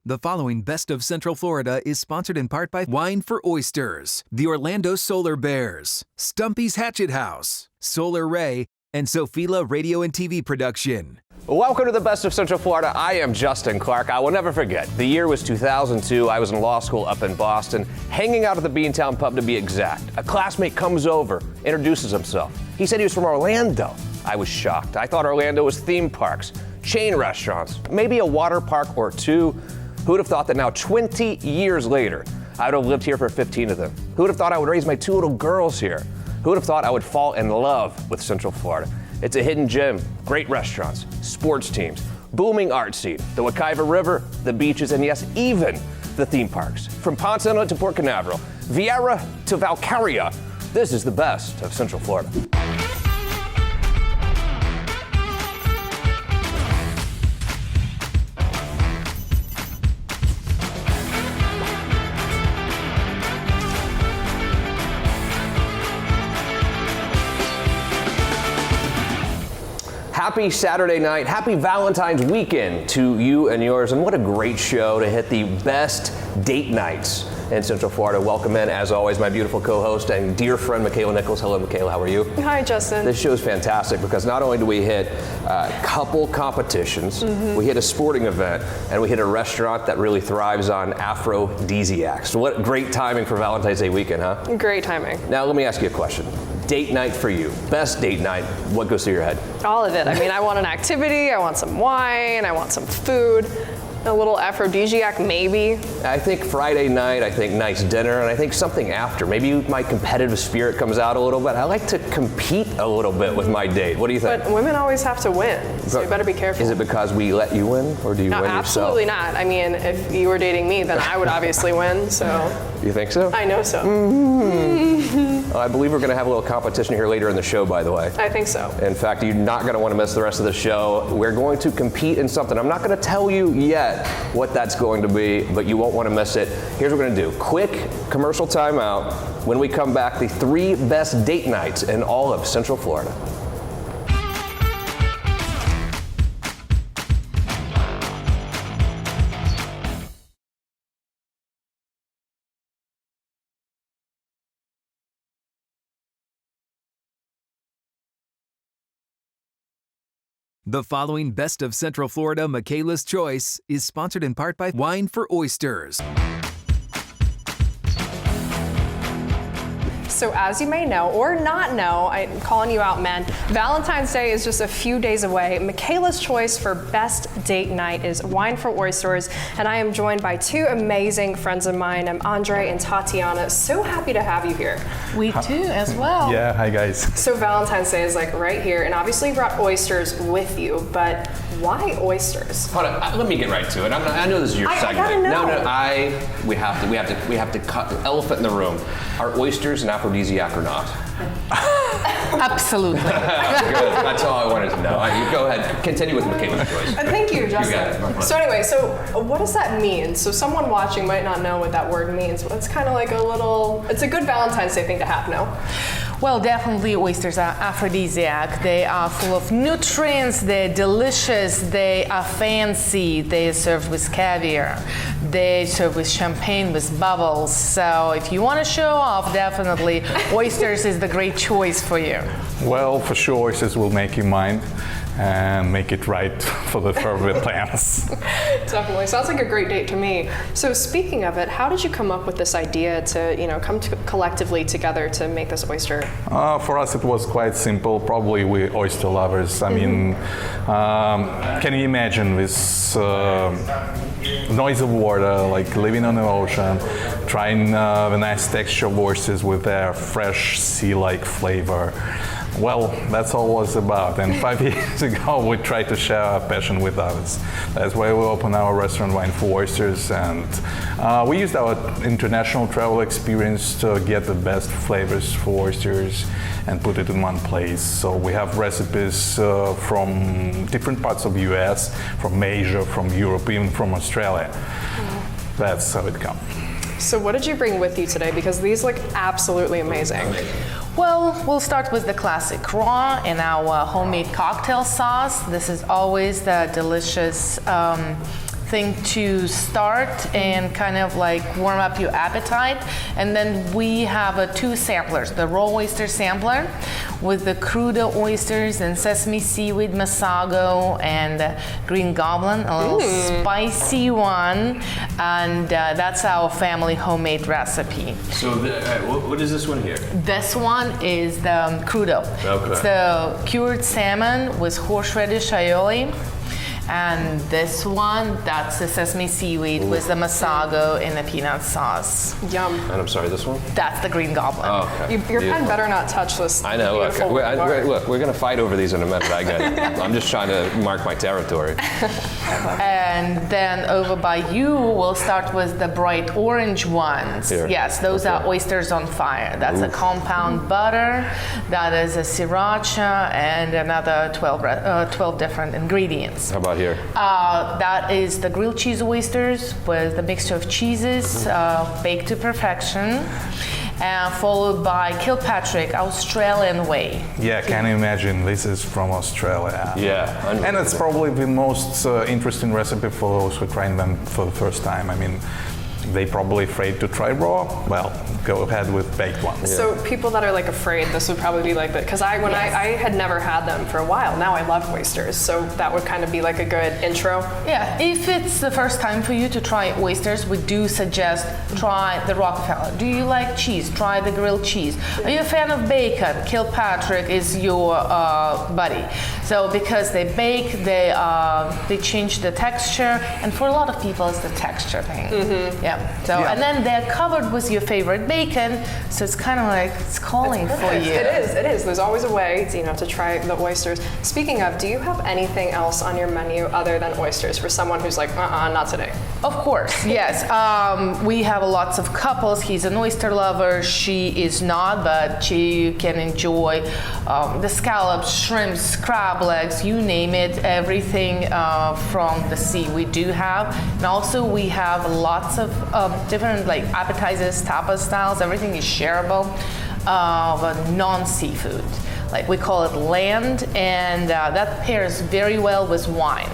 The following Best of Central Florida is sponsored in part by Wine for Oysters, the Orlando Solar Bears, Stumpy's Hatchet House, Solar Ray, and Sophila Radio and TV Production. Welcome to the Best of Central Florida. I am Justin Clark. I will never forget. The year was 2002. I was in law school up in Boston, hanging out at the Beantown pub to be exact. A classmate comes over, introduces himself. He said he was from Orlando. I was shocked. I thought Orlando was theme parks, chain restaurants, maybe a water park or two. Who would have thought that now, 20 years later, I would have lived here for 15 of them? Who would have thought I would raise my two little girls here? Who would have thought I would fall in love with Central Florida? It's a hidden gem, great restaurants, sports teams, booming art scene, the Wekiva River, the beaches, and yes, even the theme parks. From Ponce Inlet to Port Canaveral, Viera to Valcaria, this is the best of Central Florida. Happy Saturday night, happy Valentine's weekend to you and yours, and what a great show to hit the best date nights in Central Florida. Welcome in, as always, my beautiful co-host and dear friend, Michaela Nichols. Hello, Michaela, how are you? Hi, Justin. This show is fantastic because not only do we hit couple competitions, we hit a sporting event, and we hit a restaurant that really thrives on aphrodisiacs. So what great timing for Valentine's Day weekend, huh? Great timing. Now, let me ask you a question. Date night for you, best date night, what goes through your head? All of it. I mean, I want an activity, I want some wine, I want some food, a little aphrodisiac maybe. I think Friday night, I think nice dinner, and I think something after. Maybe my competitive spirit comes out a little bit. I like to compete a little bit with my date. What do you think? But women always have to win, so you better be careful. Is it because we let you win, or do you win yourself? Absolutely not. I mean, if you were dating me, then I would obviously win, so. You think so? I know so. Well, I believe we're going to have a little competition here later in the show, by the way. I think so. In fact, you're not going to want to miss the rest of the show. We're going to compete in something. I'm not going to tell you yet what that's going to be, but you won't want to miss it. Here's what we're going to do. Quick commercial timeout. When we come back, the 3 best date nights in all of Central Florida. The following Best of Central Florida, Michaela's Choice, is sponsored in part by Wine for Oysters. So as you may know, or not know, I'm calling you out, men, Valentine's Day is just a few days away. Michaela's choice for best date night is Wine for Oysters, and I am joined by 2 amazing friends of mine. I'm Andre and Tatiana. So happy to have you here. We too, as well. Yeah, hi guys. So Valentine's Day is like right here, and obviously you brought oysters with you, but why oysters? Hold on, let me get right to it. I know this is your segment. I gotta know. We have to cut the elephant in the room. Are oysters an aphrodisiac or not? Absolutely. Good. That's all I wanted to know. You go ahead. Continue with Michaela's choice. Thank you, Justin. You got it. So anyway, what does that mean? So someone watching might not know what that word means, but it's kind of like it's a good Valentine's Day thing to have, no? Well, definitely oysters are aphrodisiac. They are full of nutrients, they're delicious, they are fancy, they are served with caviar, they serve with champagne, with bubbles. So if you want to show off, definitely oysters is the great choice for you. Well, for sure, oysters will make you mind and make it right for the further plans. Definitely. Sounds like a great date to me. So speaking of it, how did you come up with this idea to, come collectively together to make this oyster? For us, it was quite simple. Probably we oyster lovers. I mean, can you imagine this noise of water, like living on the ocean, trying the nice texture of oysters with their fresh sea-like flavor? Well, that's all it was about. And 5 years ago, we tried to share our passion with others. That's why we opened our restaurant, Wine for Oysters, and we used our international travel experience to get the best flavors for oysters and put it in one place. So we have recipes from different parts of the US, from Asia, from Europe, even from Australia. That's how it comes. So what did you bring with you today? Because these look absolutely amazing. Well, we'll start with the classic raw and our homemade cocktail sauce. This is always the delicious thing to start and kind of like warm up your appetite. And then we have two samplers, the raw oyster sampler with the crudo oysters and sesame seaweed masago and green goblin, a little spicy one, and that's our family homemade recipe. So what is this one here? This one is the crudo. Okay. It's the cured salmon with horseradish aioli. And this one, that's the sesame seaweed with the masago and the peanut sauce. Yum. And I'm sorry, this one? That's the green goblin. Oh, okay. Your pen better not touch this. I know. Look, beautiful look, we're going to fight over these in a minute. I get it. I'm just trying to mark my territory. And then over by you, we'll start with the bright orange ones. Here. Yes, those are oysters on fire. That's a compound butter. That is a sriracha and another 12 different ingredients. How about here? That is the grilled cheese oysters with the mixture of cheeses, baked to perfection, followed by Kilpatrick, Australian way. Yeah, can you imagine? This is from Australia. Yeah. And it's probably the most interesting recipe for those who are trying them for the first time. I mean, they probably afraid to try raw. Well, go ahead with baked ones. So people that are like afraid, this would probably be like that, because I had never had them for a while. Now I love oysters, so that would kind of be like a good intro. Yeah, if it's the first time for you to try oysters, we do suggest try the Rockefeller. Do you like cheese? Try the grilled cheese. Are you a fan of bacon? Kilpatrick is your buddy. So because they bake, they change the texture, and for a lot of people, it's the texture thing. Mm-hmm. Yeah. So and then they're covered with your favorite bacon, so it's kind of like it's calling for you. It is. There's always a way, to try the oysters. Speaking of, do you have anything else on your menu other than oysters for someone who's like, not today? Of course, yes. We have lots of couples. He's an oyster lover. She is not, but she can enjoy the scallops, shrimps, crab legs, you name it, everything from the sea we do have. And also we have lots of different like appetizers, tapas styles. Everything is shareable, but non-seafood. Like we call it land, and that pairs very well with wine.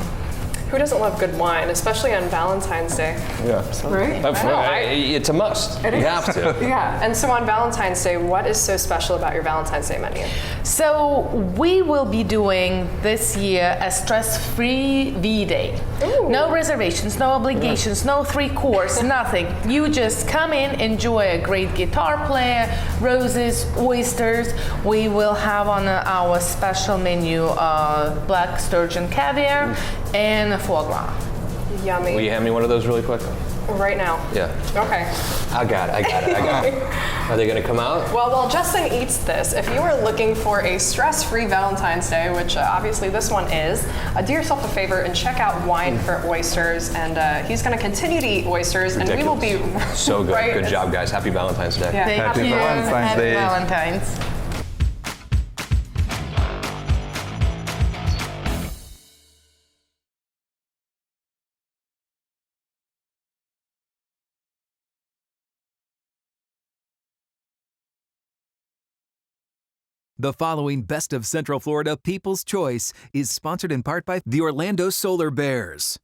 Who doesn't love good wine, especially on Valentine's Day? Yeah. Right? It's a must. You have to. Yeah. And so on Valentine's Day, what is so special about your Valentine's Day menu? So we will be doing this year a stress-free V-Day. Ooh. No reservations, no obligations, no 3-course, nothing. You just come in, enjoy a great guitar player, roses, oysters. We will have on our special menu black sturgeon caviar and foie gras. Yummy. Will you hand me one of those really quick? Right now. Yeah. Okay. I got it. Are they going to come out? Well, while Justin eats this, if you are looking for a stress-free Valentine's Day, which obviously this one is, do yourself a favor and check out Wine for Oysters. And he's going to continue to eat oysters, Ridiculous. and we will be so good. right? Good job, guys. Happy Valentine's Day. Yeah. Thank Happy you. Valentine's Day. Happy Valentine's. The following Best of Central Florida People's Choice is sponsored in part by the Orlando Solar Bears.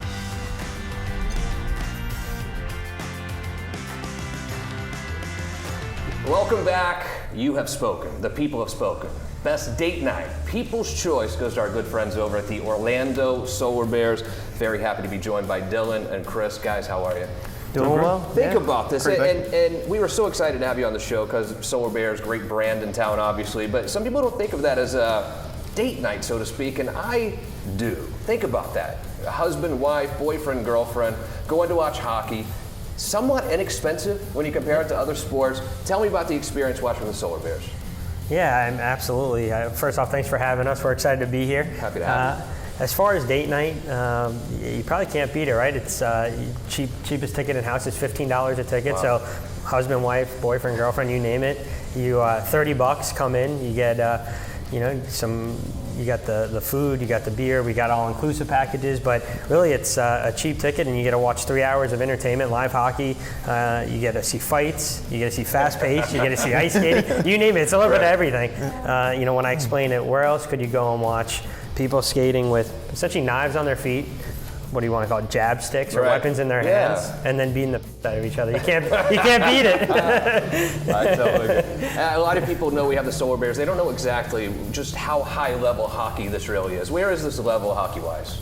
Welcome back. You have spoken. The people have spoken. Best date night, People's Choice, goes to our good friends over at the Orlando Solar Bears. Very happy to be joined by Dylan and Chris. Guys, how are you? Doing well. Think about this, and we were so excited to have you on the show because Solar Bears, great brand in town, obviously, but some people don't think of that as a date night, so to speak, and I do. Think about that. A husband, wife, boyfriend, girlfriend, going to watch hockey, somewhat inexpensive when you compare it to other sports. Tell me about the experience watching the Solar Bears. Yeah, absolutely. First off, thanks for having us. We're excited to be here. Happy to have you. As far as date night, you probably can't beat it, right? It's cheapest ticket in house is $15 a ticket. Wow. So husband, wife, boyfriend, girlfriend, you name it. You $30 come in. You get you got the food, you got the beer. We got all-inclusive packages, but really it's a cheap ticket, and you get to watch 3 hours of entertainment, live hockey. You get to see fights. You get to see fast pace. You get to see ice skating. You name it. It's a little bit of everything. When I explain it, where else could you go and watch people skating with essentially knives on their feet, what do you want to call it, jab sticks or Right. weapons in their Yeah. hands, and then beating the out of each other. You can't beat it. I totally agree. A lot of people know we have the Solar Bears. They don't know exactly just how high level hockey this really is. Where is this level hockey-wise?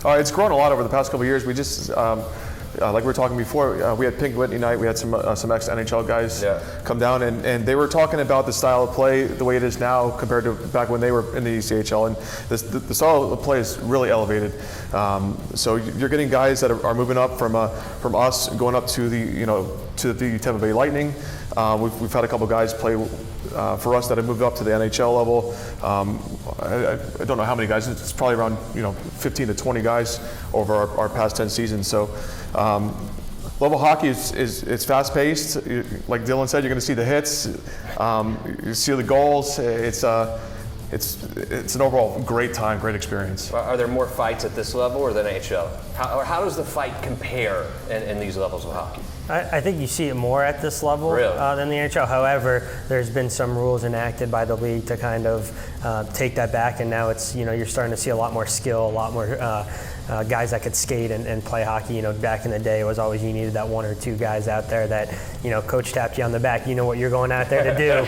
It's grown a lot over the past couple of years. We just, like we were talking before, we had Pink Whitney night. We had some ex-NHL guys come down, and they were talking about the style of play, the way it is now compared to back when they were in the ECHL. And the style of play is really elevated. So you're getting guys that are moving up from us, going up to the Tampa Bay Lightning. We've had a couple guys play for us that have moved up to the NHL level. I don't know how many guys. It's probably around 15 to 20 guys over our past 10 seasons. So level hockey it's fast paced. Like Dylan said, you're going to see the hits. You see the goals. It's an overall great time, great experience. Are there more fights at this level or the NHL? How does the fight compare in these levels of hockey? I think you see it more at this level Really? than the NHL. However, there's been some rules enacted by the league to kind of take that back, and now it's you're starting to see a lot more skill, a lot more guys that could skate and play hockey. Back in the day, it was always you needed that one or two guys out there that coach tapped you on the back. You know what you're going out there to do.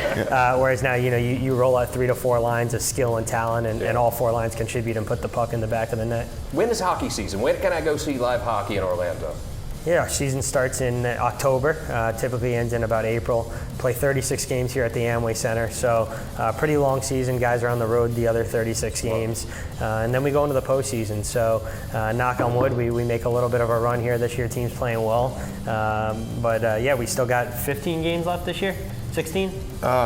Whereas now you roll out 3 to 4 lines of skill and talent, and all 4 lines contribute and put the puck in the back of the net. When is hockey season? When can I go see live hockey in Orlando? Yeah, our season starts in October, typically ends in about April. Play 36 games here at the Amway Center, so pretty long season. Guys are on the road the other 36 games, and then we go into the postseason. So knock on wood, we make a little bit of a run here this year. Team's playing well, but we still got 15 games left this year. 16?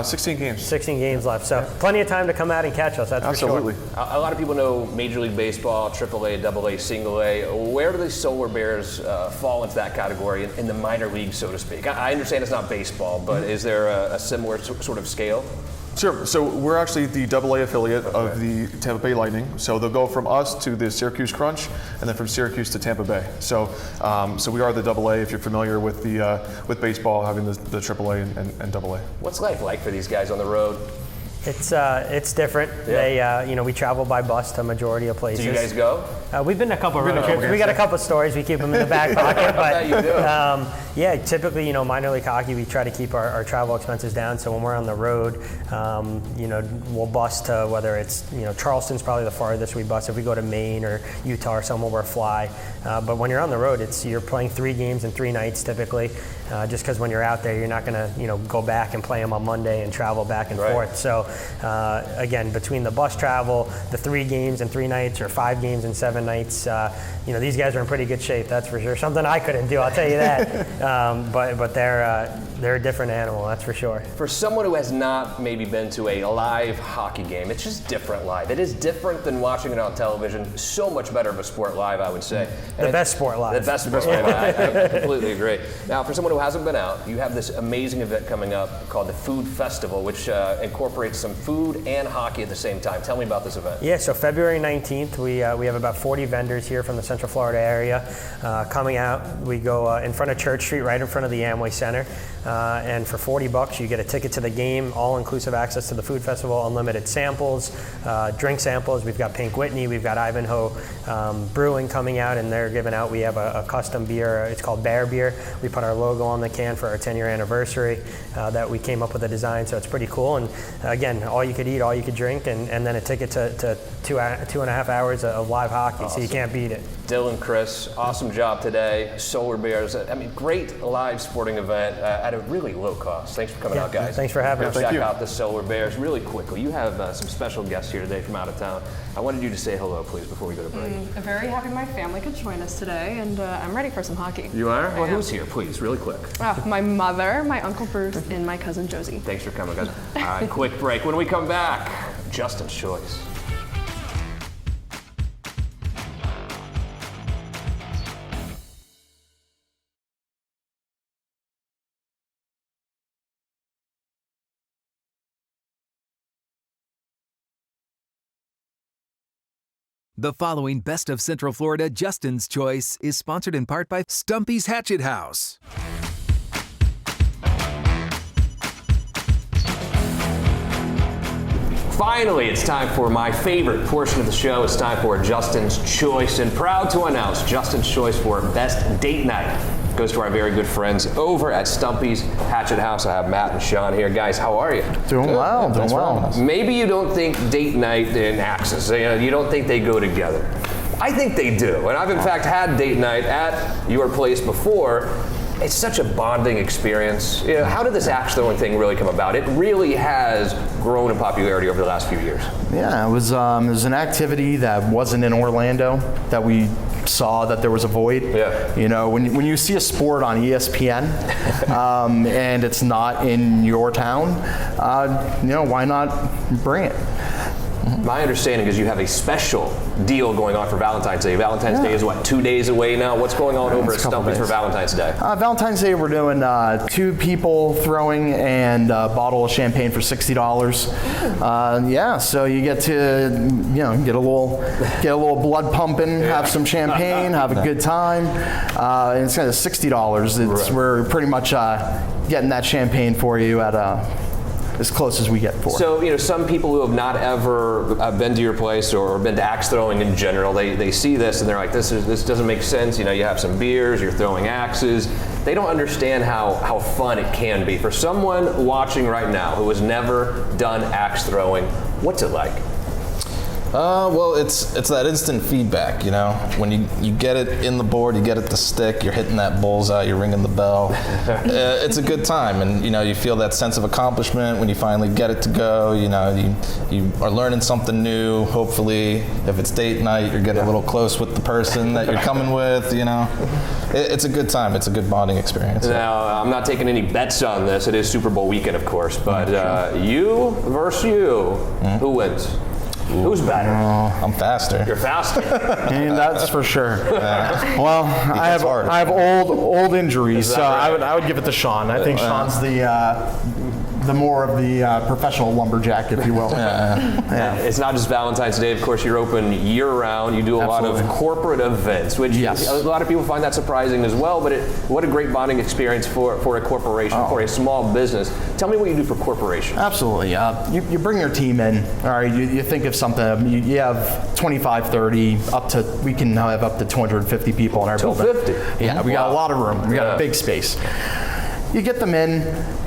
16 games. 16 games left, so plenty of time to come out and catch us, that's Absolutely. for sure. A lot of people know Major League Baseball, AAA, AA, Single A. Where do the Solar Bears fall into that category in the minor league, so to speak? I understand it's not baseball, but is there a similar sort of scale? Sure. So we're actually the AA affiliate of the Tampa Bay Lightning. So they'll go from us to the Syracuse Crunch, and then from Syracuse to Tampa Bay. So we are the AA. If you're familiar with the with baseball, having the AAA and AA. What's life like for these guys on the road? It's different. Yeah. They we travel by bus to a majority of places. Do you guys go? We've been to a couple of road trips. We got a couple of stories. We keep them in the back pocket. But you do. typically, minor league hockey, we try to keep our travel expenses down. So when we're on the road, we'll bus to whether it's Charleston's probably the farthest we bus. If we go to Maine or Utah or somewhere, we'll fly. But when you're on the road, you're playing 3 games in 3 nights typically. Just because when you're out there, you're not going to go back and play them on Monday and travel back and forth. So again, between the bus travel, the 3 games in 3 nights or 5 games in 7 nights, these guys are in pretty good shape. That's for sure. Something I couldn't do, I'll tell you that. But they're a different animal, that's for sure. For someone who has not maybe been to a live hockey game, it's just different live. It is different than watching it on television. So much better of a sport live, I would say. The best sport live. The best sport live. I completely agree. Now, for someone who hasn't been out, you have this amazing event coming up called the Food Festival, which incorporates some food and hockey at the same time. Tell me about this event. Yeah, so February 19th, we have about 40 vendors here from the Central Florida area coming out. We go in front of Church Street, right in front of the Amway Center. And for $40, you get a ticket to the game, all-inclusive access to the food festival, unlimited samples, drink samples. We've got Pink Whitney, we've got Ivanhoe Brewing coming out, and they're giving out. We have a custom beer. It's called Bear Beer. We put our logo on the can for our 10-year anniversary that we came up with a design, so it's pretty cool. And again, all you could eat, all you could drink, and then a ticket to 2.5 hours of live hockey, so you can't beat it. Dylan, Chris, awesome job today. Solar Bears, great live sporting event at a really low cost. Thanks for coming out, guys. Thanks for having us. Check out the Solar Bears really quickly. You have some special guests here today from out of town. I wanted you to say hello, please, before we go to break. I'm very happy my family could join us today, and I'm ready for some hockey. You are? Well, who's here, please, really quick? My mother, my Uncle Bruce, and my cousin Josie. Thanks for coming, guys. All right, quick break. When we come back, Justin's choice. The following Best of Central Florida Justin's Choice is sponsored in part by Stumpy's Hatchet House. Finally, it's time for my favorite portion of the show. It's time for Justin's Choice, and proud to announce Justin's Choice for Best Date Night goes to our very good friends over at Stumpy's Hatchet House. I have Matt and Sean here. Guys, how are you? Doing well, doing well. Maybe you don't think date night and axes, you don't think they go together. I think they do, and I've in fact had date night at your place before. It's such a bonding experience. How did this axe throwing thing really come about? It really has grown in popularity over the last few years. Yeah, it was an activity that wasn't in Orlando that we saw that there was a void. Yeah. You know, when you see a sport on ESPN and it's not in your town, why not bring it? My understanding is you have a special deal going on for Valentine's Day. Valentine's Day is what, 2 days away now? What's going on over at Stumpy's for Valentine's Day? Valentine's Day, we're doing 2 people throwing and a bottle of champagne for $60. So you get to, get a little blood pumping, have some champagne, have a good time. And it's kind of $60. We're pretty much getting that champagne for you at as close as we get for. So, some people who have not ever been to your place or been to axe throwing in general, they see this and they're like, this doesn't make sense. You have some beers, you're throwing axes. They don't understand how fun it can be. For someone watching right now who has never done axe throwing, what's it like? Well, it's that instant feedback, when you get it in the board, you get it to stick, you're hitting that bullseye, you're ringing the bell. It's a good time, and you feel that sense of accomplishment when you finally get it to go. You are learning something new. Hopefully, if it's date night, you're getting a little close with the person that you're coming with. It's a good time. It's a good bonding experience. Now, I'm not taking any bets on this. It is Super Bowl weekend, of course, but you versus you, who wins? Who's better? I'm faster. You're faster. That's for sure. Well, I have old injuries, so right? I would give it to Sean. I think Sean's the more of the professional lumberjack, if you will. It's not just Valentine's Day. Of course, you're open year-round. You do a lot of corporate events, which a lot of people find that surprising as well, but what a great bonding experience for a corporation, for a small business. Tell me what you do for corporations. Absolutely. You bring your team in. All right, you think of something. You have 25, 30, we can have up to 250 people in our building. 250? Yeah, we got a lot of room. We got a big space. You get them in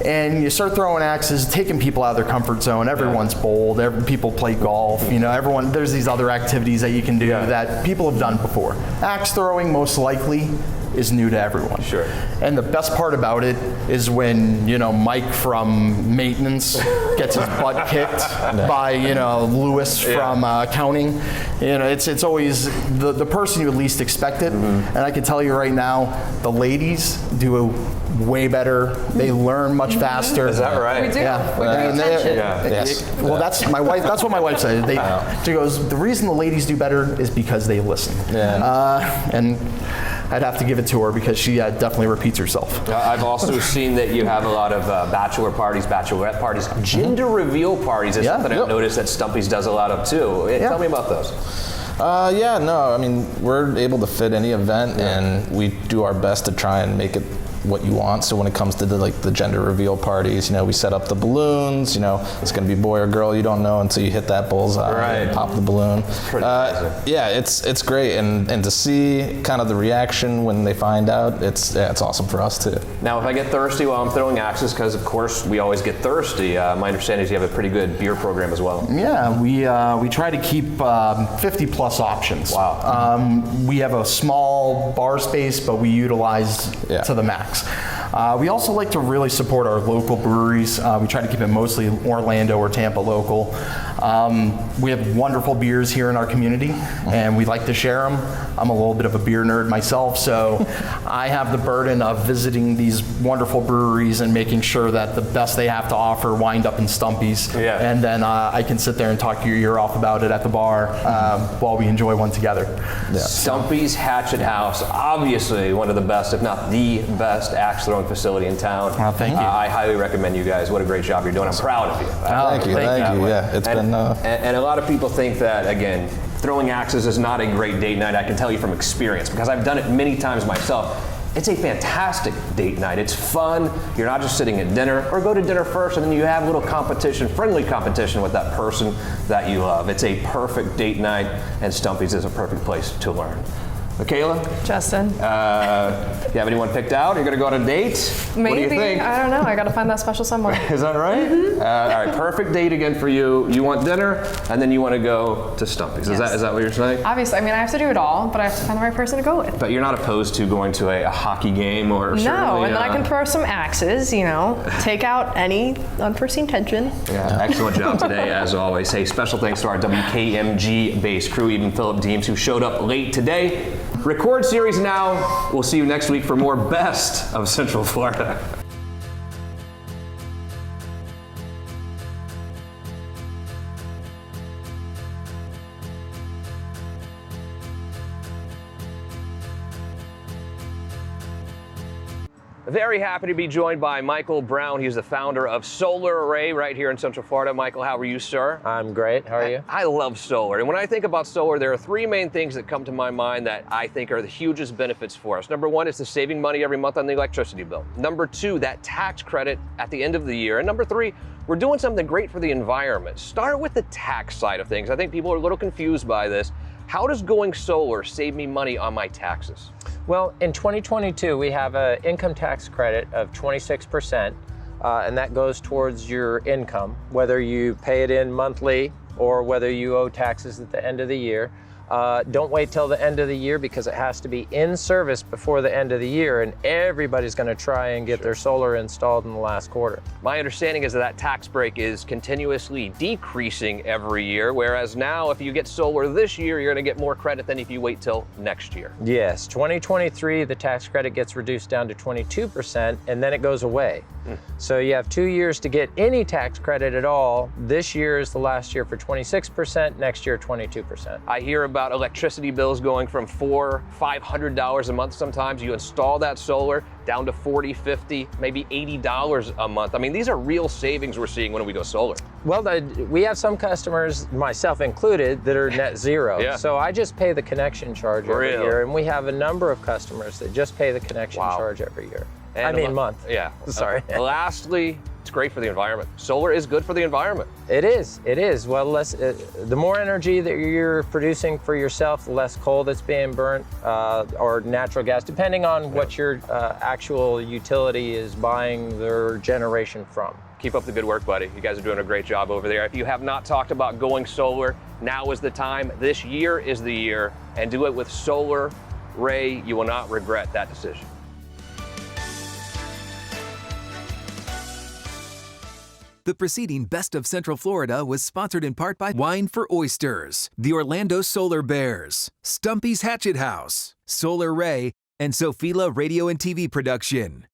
and you start throwing axes, taking people out of their comfort zone. Everyone's bold. People play golf. There's these other activities that you can do that people have done before. Axe throwing, most likely, is new to everyone. Sure. And the best part about it is when, Mike from maintenance gets his butt kicked by, Lewis from accounting. It's always the person you would least expect it. And I can tell you right now, the ladies do way better. They learn much faster. Is that right? We do. Yeah. We pay attention. Well, that's my wife. That's what my wife said. She goes, the reason the ladies do better is because they listen. Yeah. And I'd have to give it to her because she definitely repeats herself. I've also seen that you have a lot of bachelor parties, bachelorette parties, gender reveal parties is something I've noticed that Stumpy's does a lot of too. Tell me about those. We're able to fit any event and we do our best to try and make it what you want. So when it comes to the gender reveal parties, we set up the balloons, it's going to be boy or girl, you don't know until you hit that bullseye and pop the balloon. It's great, and to see kind of the reaction when they find out, it's awesome for us too. Now, if I get thirsty while I'm throwing axes, because of course we always get thirsty, my understanding is you have a pretty good beer program as well. Yeah, we try to keep 50 plus options. Wow. We have a small bar space, but we utilize to the max. We also like to really support our local breweries. We try to keep it mostly Orlando or Tampa local. We have wonderful beers here in our community, and we like to share them. I'm a little bit of a beer nerd myself, so I have the burden of visiting these wonderful breweries and making sure that the best they have to offer wind up in Stumpy's. And then I can sit there and talk your ear off about it at the bar while we enjoy one together. Stumpy's Hatchet House, obviously one of the best, if not the best axe throwing facility in town. Thank you. I highly recommend you guys. What a great job you're doing. I'm proud of you. Thank you. Yeah, it's been. And a lot of people think that, again, throwing axes is not a great date night. I can tell you from experience because I've done it many times myself. It's a fantastic date night. It's fun. You're not just sitting at dinner, or go to dinner first and then you have a little competition, friendly competition with that person that you love. It's a perfect date night, and Stumpy's is a perfect place to learn. Michaela? Justin? You have anyone picked out? You're going to go on a date? Maybe. What do you think? I don't know. I got to find that special someone. Is that right? Mm-hmm. All right, perfect date again for you. You want dinner, and then you want to go to Stumpy's. Yes. Is that what you're saying? Obviously, I mean, I have to do it all, but I have to find the right person to go with. But you're not opposed to going to a hockey game or certainly, No, and then I can throw some axes, take out any unforeseen tension. Yeah, excellent job today, as always. Hey, special thanks to our WKMG-based crew, even Philip Deems, who showed up late today. Record series now. We'll see you next week for more Best of Central Florida. Very happy to be joined by Michael Brown. He's the founder of Solar Array right here in Central Florida. Michael, how are you, sir? I'm great. How are you? I love solar. And when I think about solar, there are three main things that come to my mind that I think are the hugest benefits for us. Number one is the saving money every month on the electricity bill. Number two, that tax credit at the end of the year. And number three, we're doing something great for the environment. Start with the tax side of things. I think people are a little confused by this. How does going solar save me money on my taxes? Well, in 2022, we have an income tax credit of 26%, and that goes towards your income, whether you pay it in monthly or whether you owe taxes at the end of the year. Don't wait till the end of the year because it has to be in service before the end of the year, and everybody's going to try and get their solar installed in the last quarter. My understanding is that tax break is continuously decreasing every year, whereas now if you get solar this year, you're going to get more credit than if you wait till next year. Yes, 2023, the tax credit gets reduced down to 22%, and then it goes away. So you have 2 years to get any tax credit at all. This year is the last year for 26%, next year 22%. I hear about electricity bills going from $400, $500 a month sometimes. You install that solar down to $40, $50, maybe $80 a month. I mean, these are real savings we're seeing when we go solar. Well, we have some customers, myself included, that are net zero. Yeah. So I just pay the connection charge every year, and we have a number of customers that just pay the connection charge every year. And month. Yeah. Sorry. Lastly, it's great for the environment. Solar is good for the environment. It is. It is. Well, the more energy that you're producing for yourself, the less coal that's being burnt, or natural gas, depending on what your actual utility is buying their generation from. Keep up the good work, buddy. You guys are doing a great job over there. If you have not talked about going solar, now is the time. This year is the year, and do it with Solar Ray. You will not regret that decision. The preceding Best of Central Florida was sponsored in part by Wine for Oysters, the Orlando Solar Bears, Stumpy's Hatchet House, Solar Ray, and Sophila Radio and TV Production.